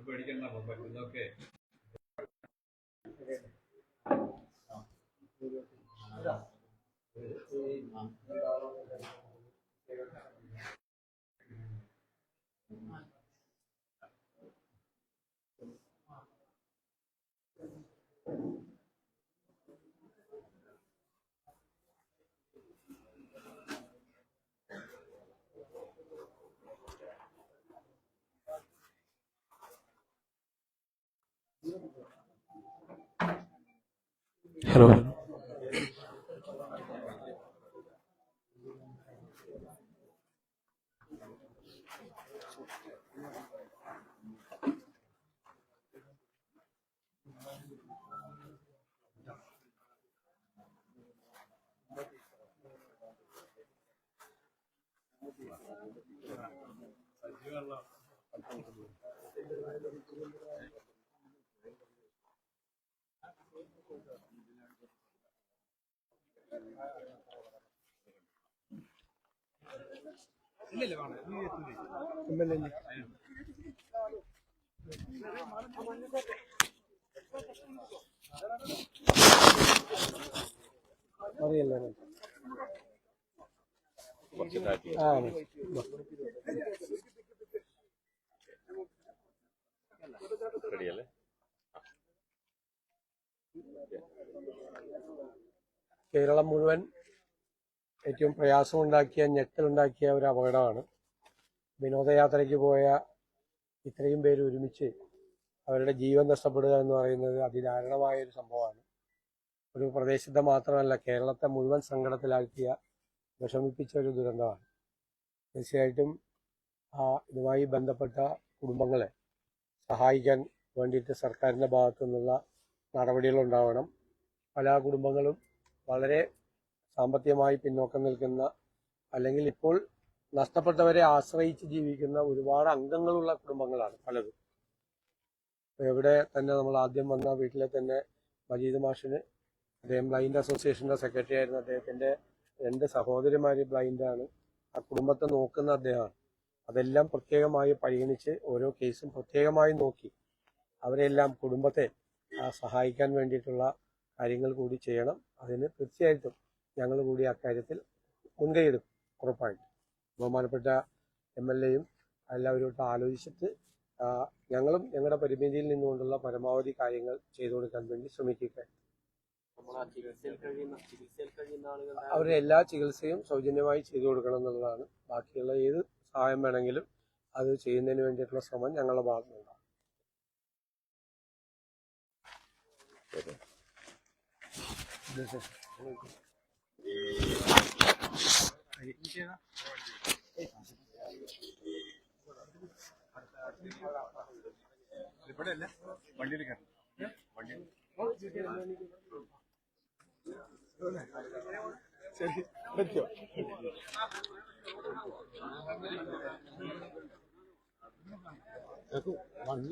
പേടിക്കണ്ട പറ്റുന്നതൊക്കെ Hello. കേരളം മുഴുവൻ ഏറ്റവും പ്രയാസമുണ്ടാക്കിയ ഞെട്ടലുണ്ടാക്കിയ ഒരു അപകടമാണ്. വിനോദയാത്രയ്ക്ക് പോയ ഇത്രയും പേര് ഒരുമിച്ച് അവരുടെ ജീവൻ നഷ്ടപ്പെടുക എന്ന് പറയുന്നത് അതിദാരുണമായ ഒരു സംഭവമാണ്. ഒരു പ്രദേശത്തെ മാത്രമല്ല, കേരളത്തെ മുഴുവൻ സങ്കടത്തിലാക്കിയ വിഷമിപ്പിച്ച ഒരു ദുരന്തമാണ്. തീർച്ചയായിട്ടും ഇതുമായി ബന്ധപ്പെട്ട കുടുംബങ്ങളെ സഹായിക്കാൻ വേണ്ടിയിട്ട് സർക്കാരിൻ്റെ ഭാഗത്തു നിന്നുള്ള നടപടികളുണ്ടാവണം. പല കുടുംബങ്ങളും വളരെ സാമ്പത്തികമായി പിന്നോക്കം നിൽക്കുന്ന, അല്ലെങ്കിൽ ഇപ്പോൾ നഷ്ടപ്പെട്ടവരെ ആശ്രയിച്ച് ജീവിക്കുന്ന ഒരുപാട് അംഗങ്ങളുള്ള കുടുംബങ്ങളാണ് പലതും. എവിടെ തന്നെ നമ്മൾ ആദ്യം വന്ന വീട്ടിലെ തന്നെ മജീദ് മാഷിന്, അദ്ദേഹം ബ്ലൈൻഡ് അസോസിയേഷൻ്റെ സെക്രട്ടറി ആയിരുന്നു. അദ്ദേഹത്തിൻ്റെ 2 സഹോദരിമാർ ബ്ലൈൻഡാണ്. ആ കുടുംബത്തെ നോക്കുന്ന അദ്ദേഹമാണ്. അതെല്ലാം പ്രത്യേകമായി പരിഗണിച്ച് ഓരോ കേസും പ്രത്യേകമായി നോക്കി അവരെല്ലാം കുടുംബത്തെ സഹായിക്കാൻ വേണ്ടിയിട്ടുള്ള കാര്യങ്ങൾ കൂടി ചെയ്യണം. അതിന് തീർച്ചയായിട്ടും ഞങ്ങൾ കൂടി അക്കാര്യത്തിൽ മുൻകൈയെടുക്കും. ഉറപ്പായിട്ടും ബഹുമാനപ്പെട്ട MLAയും എല്ലാവരുമായിട്ട് ആലോചിച്ചിട്ട് ഞങ്ങളും ഞങ്ങളുടെ പരിമിതിയിൽ നിന്നുകൊണ്ടുള്ള പരമാവധി കാര്യങ്ങൾ ചെയ്തു കൊടുക്കാൻ വേണ്ടി ശ്രമിക്കുക. അവരുടെ എല്ലാ ചികിത്സയും സൗജന്യമായി ചെയ്തു കൊടുക്കണം എന്നുള്ളതാണ്. ബാക്കിയുള്ള ഏത് സഹായം വേണമെങ്കിലും അത് ചെയ്യുന്നതിന് വേണ്ടിയിട്ടുള്ള ശ്രമം ഞങ്ങളുടെ ഭാഗത്തുനിന്നുണ്ടാകും. ഇവിടെ അല്ലേ വണ്ടിയിൽ കയറി വണ്ടിയിൽ ശരി പറ്റോ? വണ്ടി